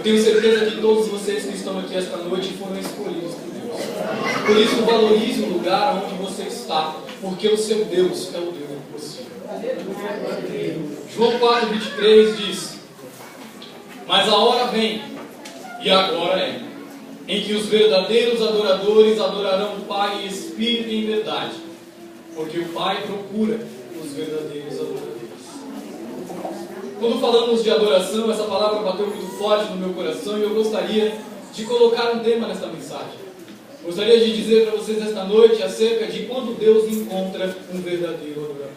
tenho certeza que todos vocês que estão aqui esta noite foram escolhidos por Deus. Por isso, valorize o lugar onde você está, porque o seu Deus é o Deus do possível. João 4:23 diz: mas a hora vem, e agora é, em que os verdadeiros adoradores adorarão o Pai em espírito e em verdade, porque o Pai procura os verdadeiros adoradores. Quando falamos de adoração, essa palavra bateu muito forte no meu coração e eu gostaria de colocar um tema nesta mensagem. Gostaria de dizer para vocês esta noite acerca de quando Deus encontra um verdadeiro adorador.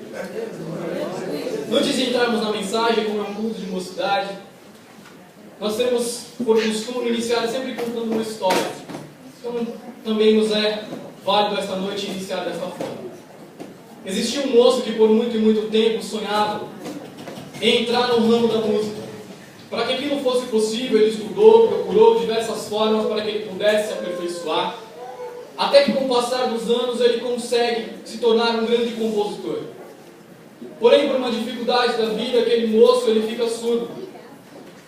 Antes de entrarmos na mensagem, como é um culto de mocidade, nós temos por costume iniciar sempre contando uma história. Então também nos é válido esta noite iniciar desta forma. Existia um moço que por muito e muito tempo sonhava em entrar no ramo da música. Para que aquilo fosse possível, ele estudou, procurou diversas formas para que ele pudesse se aperfeiçoar, até que com o passar dos anos ele consegue se tornar um grande compositor. Porém, por uma dificuldade da vida, aquele moço ele fica surdo.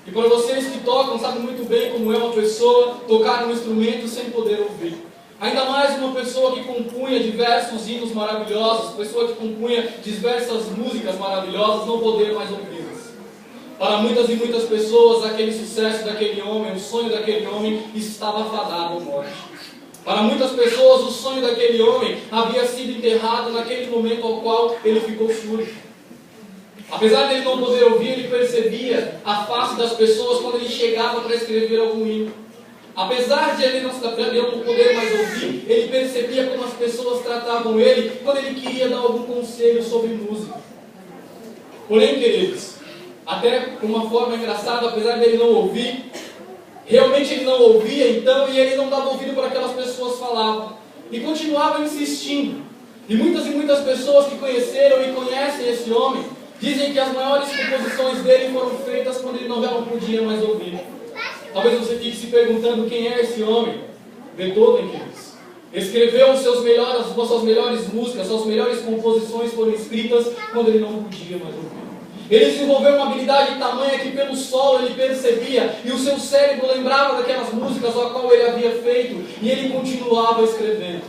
E para vocês que tocam, sabem muito bem como é uma pessoa tocar um instrumento sem poder ouvir. Ainda mais uma pessoa que compunha diversos hinos maravilhosos, pessoa que compunha diversas músicas maravilhosas, não poder mais ouvi-las. Para muitas e muitas pessoas, aquele sucesso daquele homem, o sonho daquele homem estava fadado à morte. Para muitas pessoas, o sonho daquele homem havia sido enterrado naquele momento ao qual ele ficou surdo. Apesar de ele não poder ouvir, ele percebia a face das pessoas quando ele chegava para escrever algum hino. Apesar de ele não poder mais ouvir, ele percebia como as pessoas tratavam ele quando ele queria dar algum conselho sobre música. Porém, queridos, até de uma forma engraçada, apesar de ele não ouvir, realmente ele não ouvia então e ele não dava ouvido para aquelas pessoas falavam. E continuava insistindo. E muitas pessoas que conheceram e conhecem esse homem dizem que as maiores composições dele foram feitas quando ele não podia mais ouvir. Talvez você fique se perguntando quem é esse homem. Beethoven, queridos. Escreveu suas melhores músicas, suas melhores composições foram escritas quando ele não podia mais ouvir. Ele desenvolveu uma habilidade tamanha que pelo solo ele percebia e o seu cérebro lembrava daquelas músicas a qual ele havia feito e ele continuava escrevendo.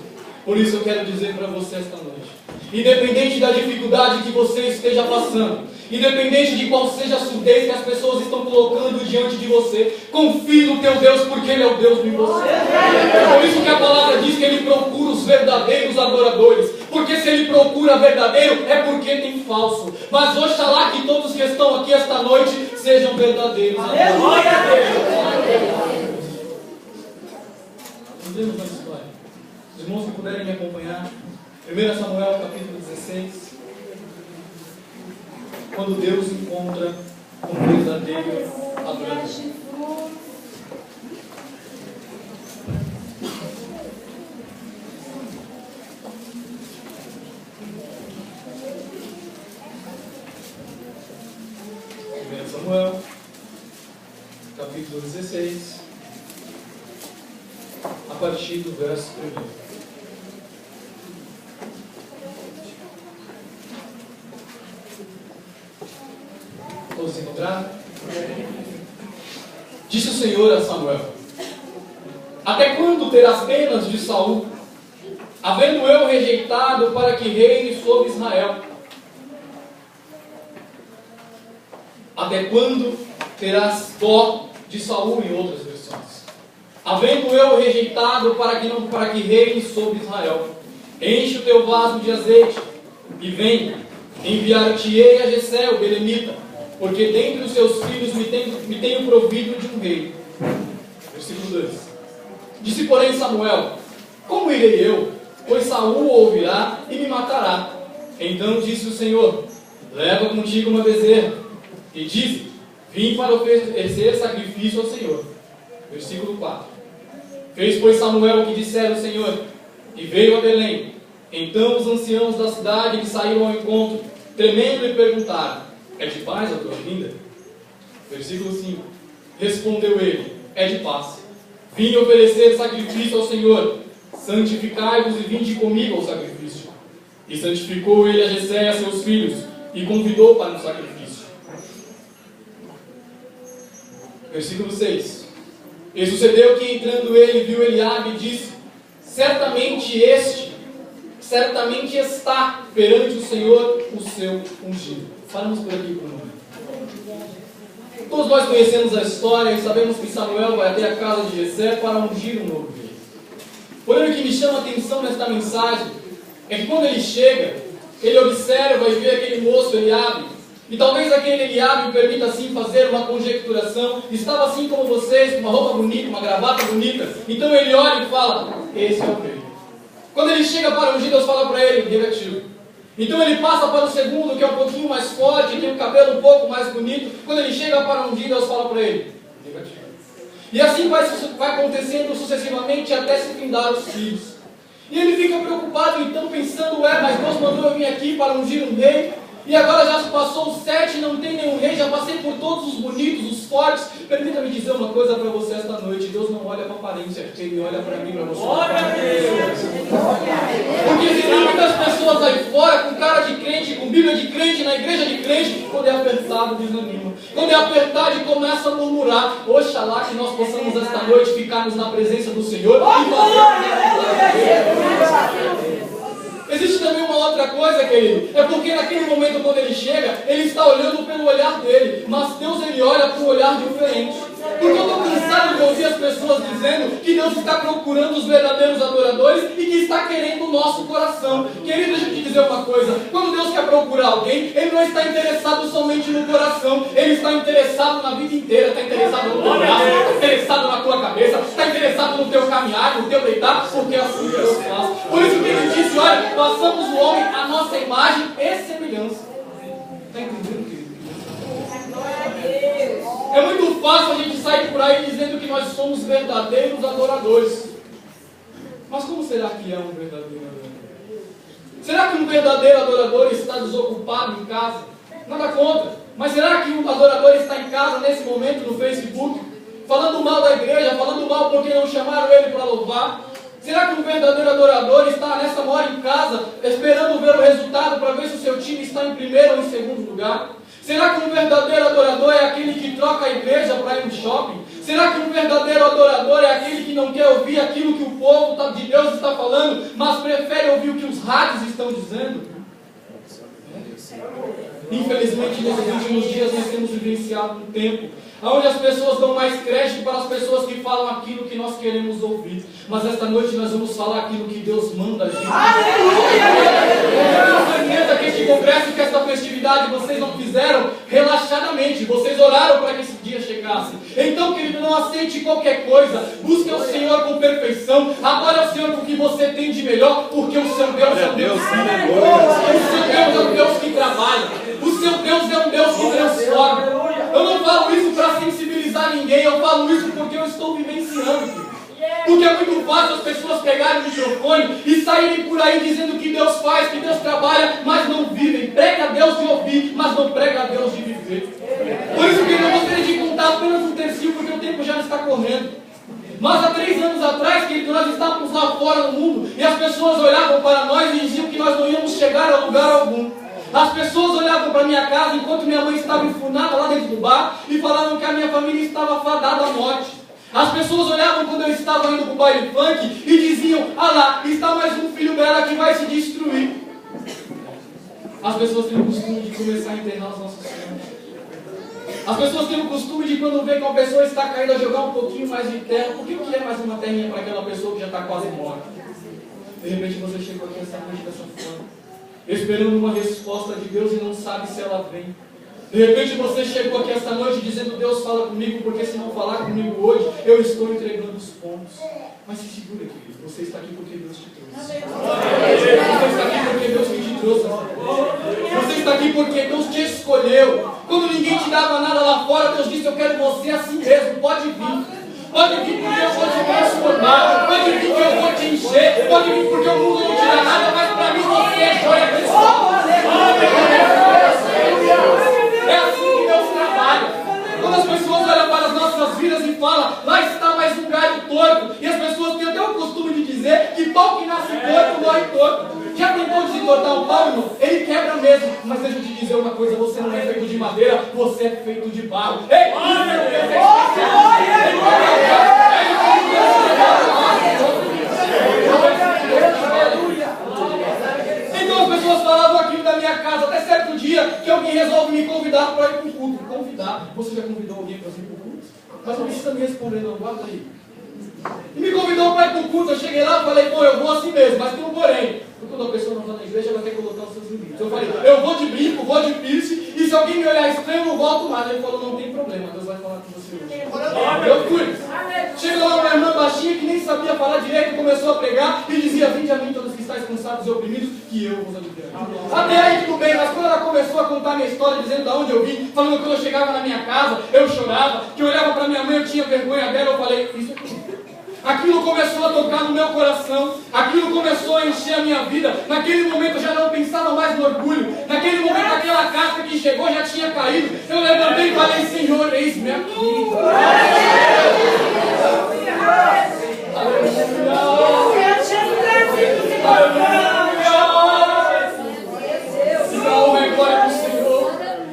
Por isso eu quero dizer para você esta noite, independente da dificuldade que você esteja passando, independente de qual seja a surdez que as pessoas estão colocando diante de você, confie no teu Deus, porque Ele é o Deus de você. É por isso que a palavra diz que Ele procura os verdadeiros adoradores, porque se Ele procura verdadeiro, é porque tem falso. Mas oxalá que todos que estão aqui esta noite sejam verdadeiros adoradores. Vamos na história. Os irmãos que puderem me acompanhar, 1 Samuel capítulo 16, quando Deus encontra um verdadeiro adorador. Samuel capítulo 16, a partir do verso 1. Todos encontraram? Disse o Senhor a Samuel: até quando terás penas de Saul, havendo eu rejeitado para que reine sobre Israel? Até quando terás dó de Saul, em outras versões? Havendo eu rejeitado para que reine sobre Israel. Enche o teu vaso de azeite e vem, enviar-te-ei a Jessé, o belemita, porque dentre os seus filhos me tenho provido de um rei. Versículo 2. Disse, porém, Samuel: como irei eu? Pois Saul o ouvirá e me matará. Então disse o Senhor: leva contigo uma bezerra, e dize: vim para oferecer sacrifício ao Senhor. Versículo 4. Fez, pois, Samuel o que dissera o Senhor, e veio a Belém. Então os anciãos da cidade lhe saíram ao encontro, tremendo, e perguntaram: é de paz a tua vinda? Versículo 5. Respondeu ele: é de paz. Vim oferecer sacrifício ao Senhor. Santificai-vos e vinde comigo ao sacrifício. E santificou ele a Jessé e a seus filhos, e convidou para o sacrifício. Versículo 6. E sucedeu que entrando ele, viu Eliabe e disse: certamente está perante o Senhor o seu ungido. Paramos por aqui por um momento. Todos nós conhecemos a história e sabemos que Samuel vai até a casa de Jessé para ungir um novo rei. Porém, o que me chama a atenção nesta mensagem é que quando ele chega, ele observa e vê aquele moço Eliabe. E talvez aquele Eliabe permita assim fazer uma conjecturação. Estava assim como vocês, com uma roupa bonita, uma gravata bonita. Então ele olha e fala: esse é o rei. Quando ele chega para ungir, Deus fala para ele: negativo. Então ele passa para o segundo, que é um pouquinho mais forte, tem um cabelo um pouco mais bonito. Quando ele chega para ungir, Deus fala para ele: negativo. E assim vai acontecendo sucessivamente até se findar os filhos. E ele fica preocupado então, pensando: mas Deus mandou eu vir aqui para ungir um rei. E agora já se passou os 7, não tem nenhum rei, já passei por todos os bonitos, os fortes. Permita-me dizer uma coisa para você esta noite: Deus não olha para a aparência, Ele olha para mim, para você. Porque existem muitas pessoas aí fora com cara de crente, com Bíblia de crente, na igreja de crente, quando é apertado desanima. Quando é apertado e começa a murmurar. Oxalá que nós possamos esta noite ficarmos na presença do Senhor e fazer. Existe também uma outra coisa, querido. É porque naquele momento, quando ele chega, ele está olhando pelo olhar dele. Mas Deus, ele olha com um olhar diferente. Porque eu estou cansado de ouvir as pessoas dizendo que Deus está procurando os verdadeiros adoradores e que está querendo o nosso coração. Querido, deixa eu te dizer uma coisa. Quando Deus quer procurar alguém, Ele não está interessado somente no coração. Ele está interessado na vida inteira. Está interessado no teu braço, está interessado na tua cabeça, está interessado no teu caminhar, no teu deitar, porque é assim que Deus faz. Por isso que Ele disse: olha, façamos o homem à nossa imagem e semelhança. Está entendendo, querido? É muito fácil a gente sair por aí dizendo que nós somos verdadeiros adoradores. Mas como será que é um verdadeiro adorador? Será que um verdadeiro adorador está desocupado em casa? Nada contra. Mas será que um adorador está em casa nesse momento no Facebook, falando mal da igreja, falando mal porque não chamaram ele para louvar? Será que um verdadeiro adorador está nessa hora em casa, esperando ver o resultado para ver se o seu time está em primeiro ou em segundo lugar? Será que um verdadeiro adorador é aquele que troca a igreja para ir no shopping? Será que um verdadeiro adorador é aquele que não quer ouvir aquilo que o povo de Deus está falando, mas prefere ouvir o que os rádios estão dizendo? Infelizmente, nesses últimos dias nós temos vivenciado um tempo onde as pessoas dão mais crédito para as pessoas que falam aquilo que nós queremos ouvir. Mas esta noite nós vamos falar aquilo que Deus manda a gente. Eu tenho certeza que este congresso, que esta festividade vocês não fizeram relaxadamente. Vocês oraram para que esse dia chegasse. Então, querido, não aceite qualquer coisa. Busque o Senhor com perfeição. Adore ao Senhor com o que você tem de melhor, porque o seu Deus é um Deus que negócio. O seu Deus é um Deus que trabalha. O seu Deus é um Deus que transforma. Eu não falo isso para sensibilizar ninguém, eu falo isso porque eu estou vivenciando. Porque é muito fácil as pessoas pegarem o microfone e saírem por aí dizendo que Deus faz, que Deus trabalha, mas não vivem. Prega a Deus de ouvir, mas não prega a Deus de viver. Por isso que eu gostaria de contar apenas um tercinho, porque o tempo já está correndo. Mas há 3 anos atrás, querido, nós estávamos lá fora no mundo e as pessoas olhavam para nós e diziam que nós não íamos chegar a lugar algum. As pessoas olhavam para minha casa enquanto minha mãe estava enfurnada lá dentro do bar e falavam que a minha família estava fadada à morte. As pessoas olhavam quando eu estava indo para o baile funk e diziam: ah lá, está mais um filho dela que vai se destruir. As pessoas têm o costume de começar a enterrar os nossos sonhos. As pessoas têm o costume de, quando vê que uma pessoa está caída, jogar um pouquinho mais de terra. Por que o que é mais uma terrinha para aquela pessoa que já está quase morta? De repente você chegou aqui essa noite dessa forma, esperando uma resposta de Deus e não sabe se ela vem. De repente você chegou aqui esta noite dizendo: Deus, fala comigo, porque se não falar comigo hoje, eu estou entregando os pontos. Mas se segura, querido, você está aqui porque Deus te trouxe. Você está aqui porque Deus te trouxe. Você está aqui porque Deus te escolheu. Quando ninguém te dava nada lá fora, Deus disse: eu quero você assim mesmo, pode vir. Pode vir porque eu vou te transformar. Pode vir porque eu vou te encher. Pode vir porque o mundo não te dá nada, mas para mim você é joia preciosa. É assim que Deus trabalha. Quando as pessoas olham para as nossas vidas e falam: lá está mais um galho torto. E as pessoas têm até o costume de dizer que pau que nasce torto morre torto. Já tentou desentortar o pau, irmão? Ele quebra mesmo. Mas deixa eu te dizer uma coisa: você não é feito de madeira, você é feito de barro. Ei, isso é um Deus especial. Mas não precisa me responder não, guarda aí. E me convidou para ir para o culto, eu cheguei lá e falei, pô, eu vou assim mesmo, mas tem um porém. Porque quando a pessoa não está na igreja, ela tem que colocar os seus limites. Eu falei, eu vou de brinco, vou de piercing, e se alguém me olhar estranho, eu não volto mais. Ele falou, não tem problema, Deus vai falar com você hoje. Eu fui. Chegou lá uma irmã baixinha que nem sabia falar direito, começou a pregar e dizia, vinde a mim todos que estáis cansados e oprimidos, que eu vos aliviarei. Até aí tudo bem, mas quando ela começou a contar minha história, dizendo de onde eu vim, falando que quando eu chegava na minha casa, eu chorava, que eu olhava para minha mãe, eu tinha vergonha dela, eu falei, isso é tudo. Aquilo começou a tocar no meu coração, aquilo começou a encher a minha vida. Naquele momento eu já não pensava mais no orgulho, naquele momento aquela casca que chegou já tinha caído. Eu levantei e falei, Senhor, eis-me aqui.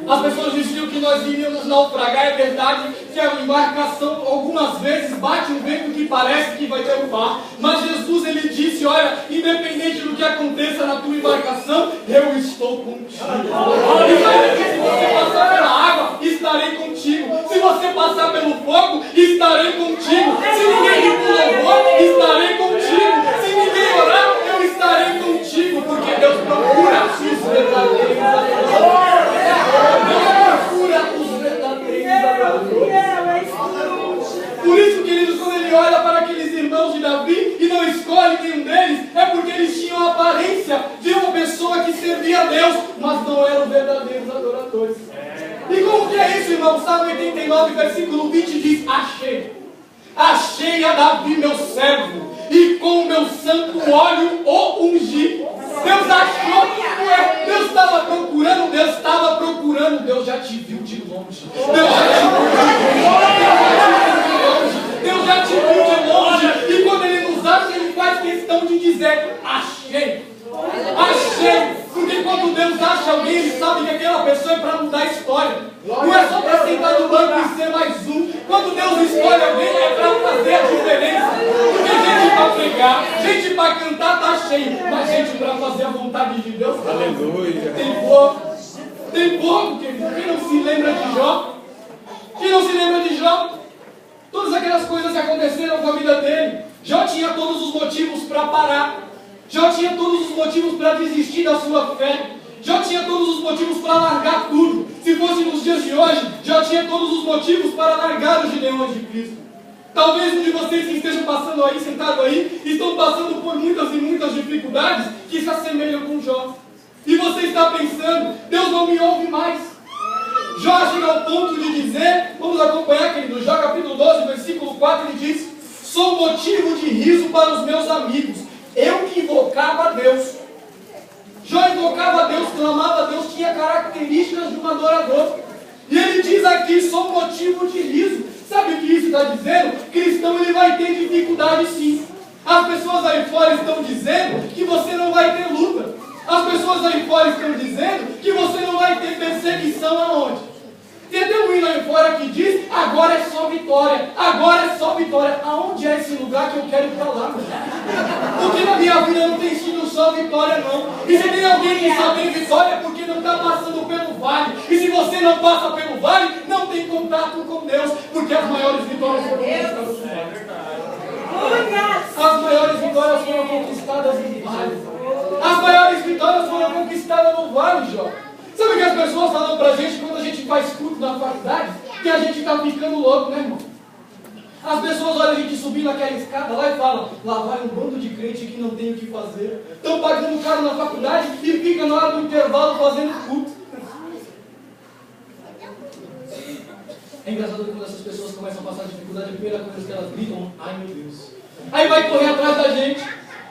As pessoas diziam que nós iríamos naufragar, é verdade que a embarcação algumas vezes bate um vento que parece que vai derrubar, mas Jesus ele disse, olha, independente do que aconteça na tua embarcação, eu estou contigo. E se você passar pela água, estarei contigo. Se você passar pelo fogo, estarei contigo. Se ninguém rir por louvor, estarei contigo. Se ninguém orar, eu estarei contigo, porque Deus procura os verdadeiros adoradores. Por isso, queridos, quando ele olha para aqueles irmãos de Davi e não escolhe nenhum deles, é porque eles tinham a aparência de uma pessoa que servia a Deus, mas não eram verdadeiros adoradores. E como que é isso, irmão? Salmo 89, versículo 20 diz, achei a Davi, meu servo, e com o meu santo óleo o ungi. Deus achou, Deus estava procurando, Deus já te viu de longe. Deus já te viu de longe. E quando Ele nos acha, Ele faz questão de dizer, achei. Porque quando Deus acha alguém, Ele sabe que aquela pessoa é para mudar a história. Não é só para sentar no banco e ser mais um. Quando Deus escolhe alguém, é para fazer a diferença. Porque gente para pregar, gente para cantar está cheio, mas gente para fazer a vontade de Deus. Aleluia. Tem pouco, querido. Quem não se lembra de Jó? Todas aquelas coisas que aconteceram com a vida dele. Jó tinha todos os motivos para parar. Jó tinha todos os motivos para desistir da sua fé. Jó tinha todos os motivos para largar tudo. Se fosse nos dias de hoje, Jó tinha todos os motivos para largar os gideões de Cristo. Talvez um de vocês que estejam passando aí, sentado aí, estão passando por muitas e muitas dificuldades que se assemelham com Jó. E você está pensando, Deus não me ouve mais. Jó chega ao ponto de dizer, vamos acompanhar, querido, Jó capítulo 12, versículo 4, ele diz, sou motivo de riso para os meus amigos. Eu que invocava a Deus. Jó invocava a Deus, clamava a Deus, tinha características de um adorador. E ele diz aqui, sou motivo de riso. Sabe o que isso está dizendo? Cristão ele vai ter dificuldade sim. As pessoas aí fora estão dizendo que você não vai ter luta. As pessoas aí fora estão dizendo que você não vai ter perseguição aonde? Tem até um hino aí fora que diz, agora é só vitória, agora é só vitória. Aonde é esse lugar que eu quero ir para lá? Porque na minha vida não tem sido só vitória não. E se tem alguém que só tem vitória é porque não está passando pelo vale. E se você não passa pelo vale, não tem contato com Deus. Porque as maiores vitórias foram conquistadas no vale. As maiores vitórias foram conquistadas no vale. As maiores vitórias foram conquistadas no vale, Jó. Sabe o que as pessoas falam pra gente quando a gente faz culto na faculdade? Que a gente está ficando louco, né, irmão? As pessoas olham a gente subindo aquela escada lá e falam, lá vai um bando de crente que não tem o que fazer. Estão pagando caro na faculdade e fica na hora do intervalo fazendo culto. É engraçado que quando essas pessoas começam a passar dificuldade, a primeira coisa que elas gritam, ai meu Deus. Aí vai correr atrás da gente.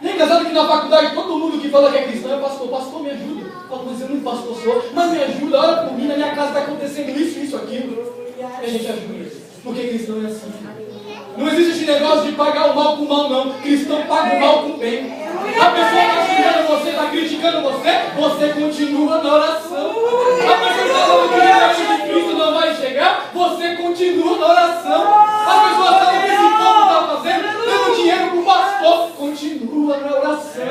É engraçado que na faculdade todo mundo que fala que é cristão é pastor, me ajuda. Fala, mas eu não pastor sou, mas me ajuda, olha por mim, na minha casa está acontecendo isso, aquilo. E a gente ajuda, porque cristão é assim. Não existe esse negócio de pagar o mal com o mal, não. Cristão paga o mal com o bem. A pessoa está xingando você, está criticando você continua na oração. A pessoa está falando que o reino de Cristo não vai chegar, você continua na oração. A pessoa está falando que esse povo está fazendo, dando dinheiro para o pastor, continua na oração.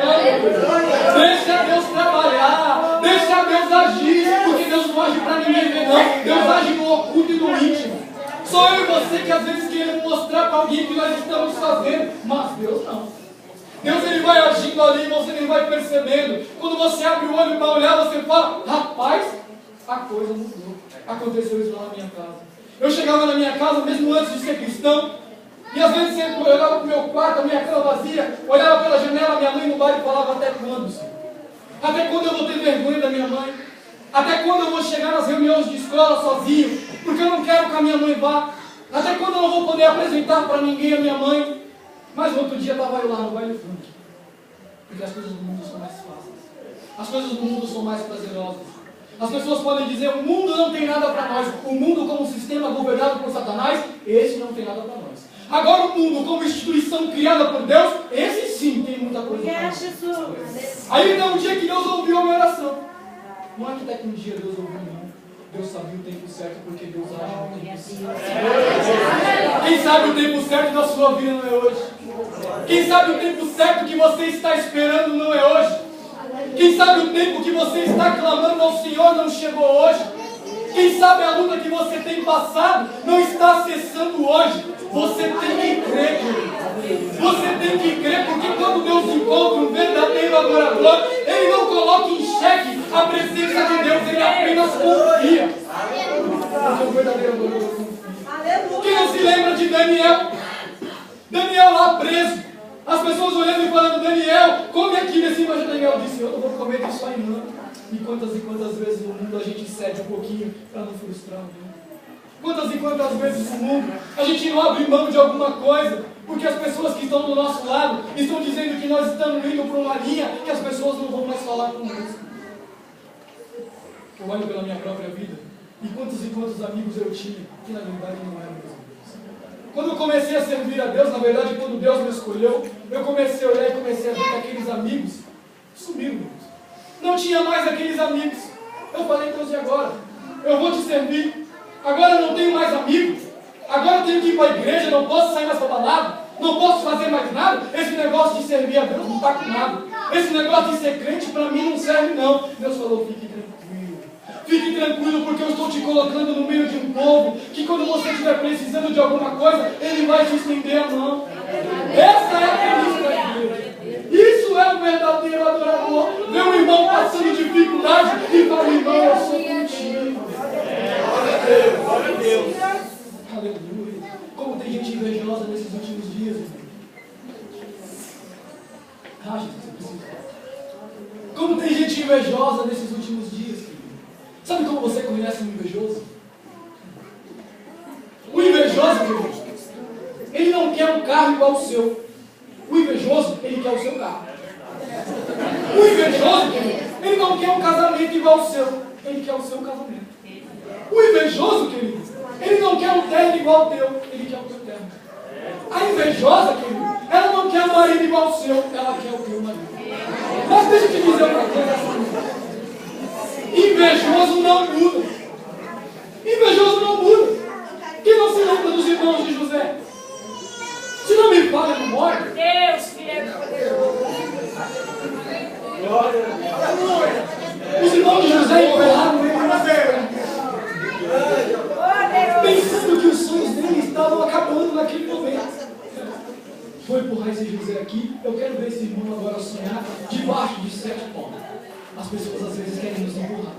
Deixa Deus trabalhar, deixa Deus agir, porque Deus não age para ninguém ver, não. Deus age no oculto e no íntimo. Sou eu e você que às vezes queremos mostrar para alguém que nós estamos fazendo, mas Deus não. Deus ele vai agindo ali e você nem vai percebendo. Quando você abre o olho para olhar, você fala, rapaz, a coisa mudou. Aconteceu isso lá na minha casa. Eu chegava na minha casa, mesmo antes de ser cristão, e às vezes eu olhava para o meu quarto, a minha cama vazia, olhava pela janela, minha mãe no bar e falava, até quando, Senhor? Até quando eu vou ter vergonha da minha mãe? Até quando eu vou chegar nas reuniões de escola sozinho? Porque eu não quero que a minha mãe vá. Até quando eu não vou poder apresentar para ninguém a minha mãe? Mas no outro dia estava eu lá no baile funk. Porque as coisas do mundo são mais fáceis. As coisas do mundo são mais prazerosas. As pessoas podem dizer, o mundo não tem nada para nós. O mundo como sistema governado por Satanás, esse não tem nada para nós. Agora o mundo como instituição criada por Deus, esse sim tem muita coisa para nós. Aí então um dia que Deus ouviu a minha oração. Não é que até que um dia Deus ouviu, não. Deus sabia o tempo certo, porque Deus age no tempo certo. Quem sabe o tempo certo da sua vida não é hoje. Quem sabe o tempo certo que você está esperando não é hoje. Quem sabe o tempo que você está clamando ao Senhor não chegou hoje. Quem sabe a luta que você tem passado não está cessando hoje. Você tem que crer, querido. Você tem que crer, porque quando Deus encontra um verdadeiro adorador, Ele não coloca em xeque a presença de Deus, Ele apenas confia. Porque o verdadeiro adorador confia. Quem não se lembra de Daniel? Daniel lá preso. As pessoas olhando e falando, Daniel, come aqui nesse mas Daniel disse, eu não vou comer disso aí não. E quantas vezes no mundo a gente cede um pouquinho para não frustrar o mundo. Quantas vezes no mundo a gente não abre mão de alguma coisa, porque as pessoas que estão do nosso lado estão dizendo que nós estamos indo para uma linha que as pessoas não vão mais falar conosco. Eu olho pela minha própria vida, e quantos amigos eu tinha, que na verdade não eram meus amigos. Quando eu comecei a servir a Deus, na verdade, quando Deus me escolheu, eu comecei a olhar e comecei a ver que aqueles amigos sumiram. Não tinha mais aqueles amigos. Eu falei, Deus, e agora? Eu vou te servir. Agora eu não tenho mais amigos. Agora eu tenho que ir para a igreja, não posso sair mais para balada, não posso fazer mais nada. Esse negócio de servir a Deus não está com nada. Esse negócio de ser crente para mim não serve não. Deus falou, fique tranquilo. Fique tranquilo, porque eu estou te colocando no meio de um povo que quando você estiver precisando de alguma coisa, Ele vai te estender a mão. Essa é a premissa da igreja. Isso é o verdadeiro adorador. Ver um irmão passando dificuldade e falar, irmão, eu sou contigo. Glória a Deus. Aleluia. Como tem gente invejosa nesses últimos dias, irmão. Ah, Jesus, eu preciso. Como tem gente invejosa nesses últimos dias, querido. Sabe como você conhece um invejoso? O invejoso, querido, ele não quer um carro igual ao seu. O invejoso, ele quer o seu carro. O invejoso, querido, ele não quer um casamento igual ao seu. Ele quer o seu casamento. O invejoso, querido, ele não quer um terno igual ao teu. Ele quer o teu terno. A invejosa, querido, ela não quer um marido igual ao seu. Ela quer o teu marido. Mas deixa eu te dizer uma coisa. Invejoso não muda. Invejoso não muda. Quem não se lembra dos irmãos de José? Se não me falha a memória. Deus, filho é poderoso. Glória a Deus. Os irmãos de José enterraram ele na terra, pensando que os sonhos dele estavam acabando naquele momento. Vou empurrar esse José aqui. Eu quero ver esse irmão agora sonhar debaixo de 7 pontos. As pessoas às vezes querem nos empurrar.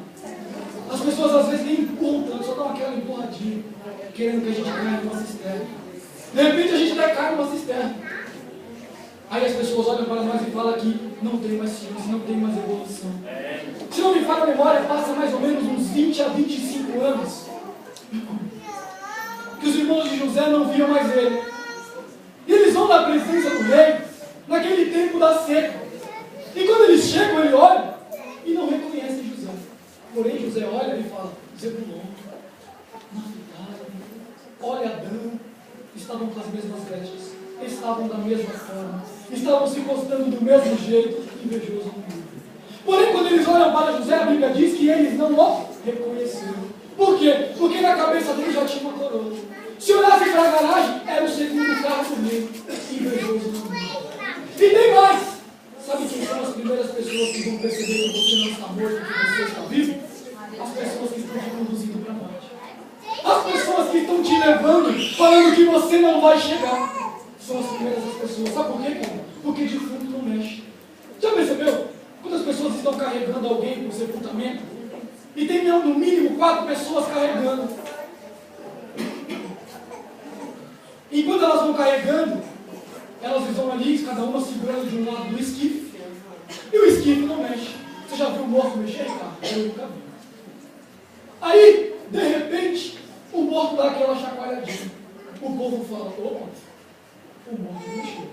As pessoas às vezes nem empurram tanto, só dão aquela empurradinha, querendo que a gente caia numa cisterna. De repente a gente até cai numa cisterna. Aí as pessoas olham para nós e falam que não tem mais ciência, não tem mais evolução. Se não me falha a memória, passa mais ou menos uns 20 a 25 anos que os irmãos de José não viam mais ele. E eles vão na presença do rei, naquele tempo da seca. E quando eles chegam, ele olha e não reconhece José. Porém, José olha e fala, Zebulon, Naftali, olha Adão, estavam com as mesmas vestes, estavam da mesma forma, estavam se postando do mesmo jeito, invejoso no mundo. Porém, quando eles olham para José, a Bíblia diz que eles não o reconheceram. Por quê? Porque na cabeça dele já tinha uma coroa. Se olhasse para a garagem, era o segundo carro do meio, invejoso no mundo. E tem mais! Sabe quem são as primeiras pessoas que vão perceber que você não está morto, que você está vivo? As pessoas que estão te conduzindo para a morte. As pessoas que estão te levando Mas o que você não vai chegar são as primeiras pessoas. Sabe por quê, cara? Porque defunto não mexe. Já percebeu? Quando as pessoas estão carregando alguém para o sepultamento, e tem no mínimo 4 pessoas carregando. Enquanto elas vão carregando, elas vão ali, cada uma segurando de um lado do esquife, e o esquife não mexe. Você já viu o morto mexer, cara? Eu nunca vi. Aí, de repente, o morto dá aquela chacoalhadinha. O povo fala, opa, o morto mexeu.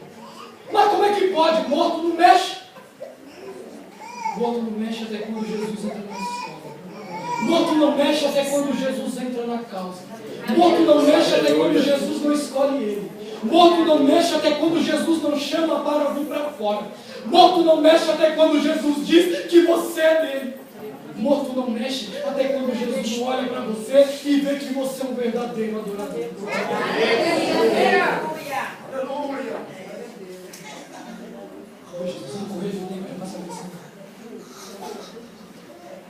Mas como é que pode? O morto não mexe. O morto não mexe até quando Jesus entra na escola. O morto não mexe até quando Jesus entra na causa. O morto não mexe até quando Jesus não escolhe ele. O morto não mexe até quando Jesus não chama para vir para fora. O morto não mexe até quando Jesus diz que você é dele. O morto não mexe até quando Jesus não olha para você e vê que você é um verdadeiro adorador. Aleluia! Hoje, se não correr, eu tenho que passar a lição.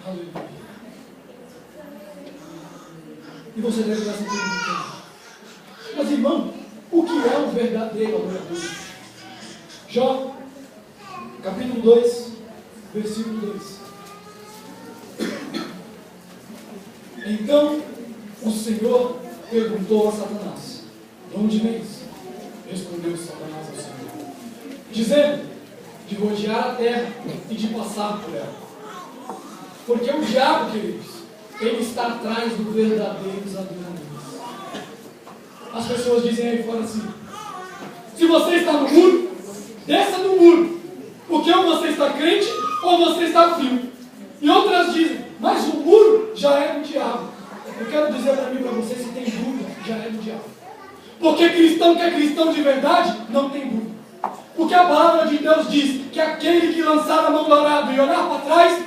Aleluia. E você deve estar sentindo muito. Mas, irmão, o que é um verdadeiro adorador? Jó, capítulo 2, versículo 2. Então o Senhor perguntou a Satanás: de onde vens? Respondeu Satanás ao Senhor, dizendo: de rodear a terra e de passar por ela. Porque o diabo, queridos, ele está atrás dos verdadeiros adoradores. As pessoas dizem aí fora assim: se você está no muro, desça do muro, porque ou você está crente ou você está frio. E outras dizem: mas o muro já é do diabo. Eu quero dizer para mim e para você, se tem dúvida, já é do diabo. Porque cristão que é cristão de verdade, não tem dúvida. Porque a palavra de Deus diz que aquele que lançar a mão do arado e olhar para trás,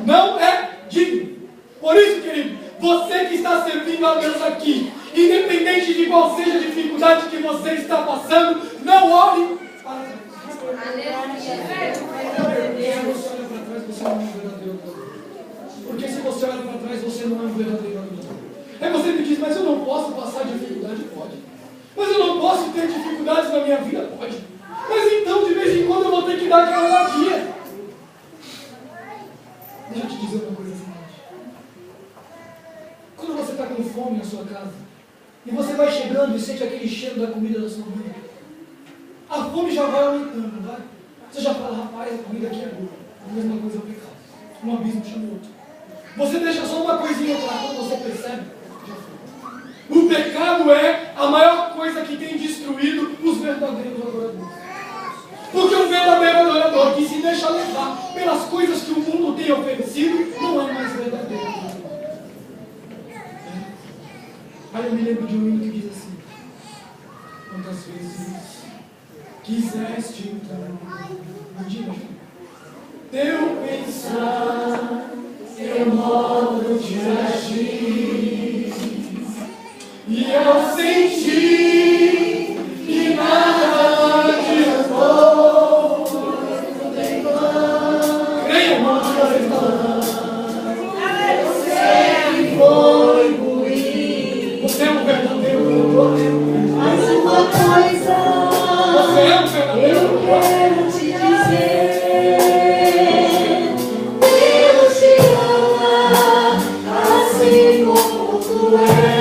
não é digno. Por isso, querido, você que está servindo a Deus aqui, independente de qual seja a dificuldade que você está passando, não olhe para trás. Você olha para trás, você não é um verdadeiro adorador. Porque se você olha para trás, você não é um verdadeiro adorador. Aí você me diz: mas eu não posso passar dificuldade? Pode. Mas eu não posso ter dificuldades na minha vida? Pode. Mas então, de vez em quando, eu vou ter que dar aquela latinha. Deixa eu te dizer uma coisa seguinte. Quando você está com fome na sua casa, e você vai chegando e sente aquele cheiro da comida da sua mãe, a fome já vai aumentando, não vai? Você já fala: rapaz, a comida aqui é boa. A mesma coisa é o pecado. Um abismo chama o outro. Você deixa só uma coisinha para quando você percebe, já foi. O pecado é a maior coisa que tem destruído os verdadeiros adoradores. Porque o verdadeiro adorador que se deixa levar pelas coisas que o mundo tem oferecido, não é mais verdadeiro adorador. Aí eu me lembro de um hino que diz assim: quantas vezes quiseste então, teu pensar, teu modo de agir, e eu senti que nada adiantou. Creia, irmão, que você está. Foi ruim. Você é um verdadeiro adorador. Mas uma coisa Você é um verdadeiro eu adorador. quero te dizer: Deus te ama assim como tu és.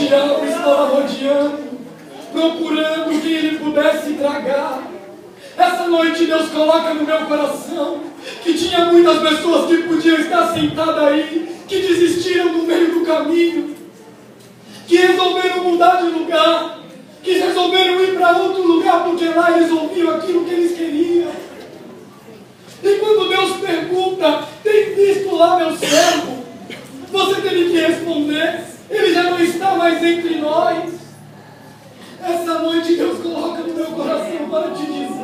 diabo estava rodeando, procurando quem ele pudesse tragar. Essa noite Deus coloca no meu coração que tinha muitas pessoas que podiam estar sentadas aí, que desistiram no meio do caminho, que resolveram mudar de lugar, que resolveram ir para outro lugar porque lá eles ouviam aquilo que eles queriam. E quando Deus pergunta, tem visto lá meu servo? Você teve que responder, ele já não está mais entre nós. Essa noite Deus coloca no meu coração para te dizer: